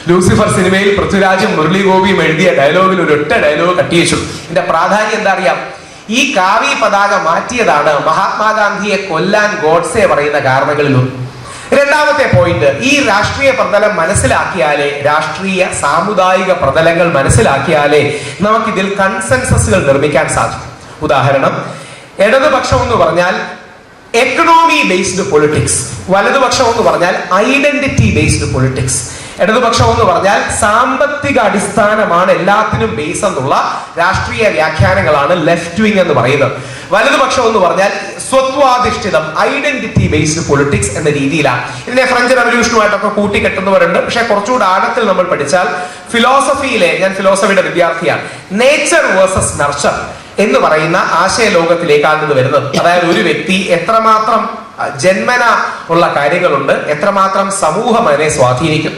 Lucifer സിനിമയിൽ പൃഥ്വിരാജും മുരളി ഗോപിയും എഴുതിയ ഡയലോഗിൽ ഒരൊറ്റ ഡയലോഗ് കട്ടിവെച്ചു. ഇതിന്റെ പ്രാധാന്യം എന്താ അറിയാം? ഈ കാവി പതാക മാറ്റിയതാണ് മഹാത്മാഗാന്ധിയെ കൊല്ലാൻ ഗോഡ്സെ പറയുന്ന കാരണങ്ങളിലും. രണ്ടാമത്തെ പോയിന്റ്, ഈ രാഷ്ട്രീയ പ്രതലം മനസ്സിലാക്കിയാലേ, രാഷ്ട്രീയ സാമുദായിക പ്രതലങ്ങൾ മനസ്സിലാക്കിയാലേ നമുക്കിതിൽ കൺസെൻസസുകൾ നിർമ്മിക്കാൻ സാധിക്കും. ഉദാഹരണം, ഇടതുപക്ഷം എന്ന് പറഞ്ഞാൽ എക്കണോമി ബേസ്ഡ് പൊളിറ്റിക്സ്, വലതുപക്ഷം എന്ന് പറഞ്ഞാൽ ഐഡന്റിറ്റി ബേസ്ഡ് പൊളിറ്റിക്സ്. ഇടതുപക്ഷം എന്ന് പറഞ്ഞാൽ സാമ്പത്തിക അടിസ്ഥാനമാണ് എല്ലാത്തിനും ബേസ് എന്നുള്ള രാഷ്ട്രീയ വ്യാഖ്യാനങ്ങളാണ് ലെഫ്റ്റ് വിങ് എന്ന് പറയുന്നത്. വലതുപക്ഷം എന്ന് പറഞ്ഞാൽ സ്വത്വാധിഷ്ഠിതം, ഐഡന്റിറ്റി ബേസ്ഡ് പൊളിറ്റിക്സ് എന്ന രീതിയിലാണ്. ഇതിനെ ഫ്രഞ്ച് റവല്യൂഷനുമായിട്ടൊക്കെ കൂട്ടിക്കെട്ടുന്നവരുണ്ട്. പക്ഷെ കുറച്ചുകൂടെ ആഴത്തിൽ നമ്മൾ പഠിച്ചാൽ ഫിലോസഫിയിലെ, ഞാൻ ഫിലോസഫിയുടെ വിദ്യാർത്ഥിയാണ്, നേച്ചർ വേഴ്സസ് നർച്ചർ എന്ന് പറയുന്ന ആശയ ലോകത്തിലേക്കാണ് നിന്ന് വരുന്നത്. അതായത് ഒരു വ്യക്തി എത്രമാത്രം ജന്മന ഉള്ള കാര്യങ്ങളുണ്ട്, എത്രമാത്രം സമൂഹം അതിനെ സ്വാധീനിക്കും.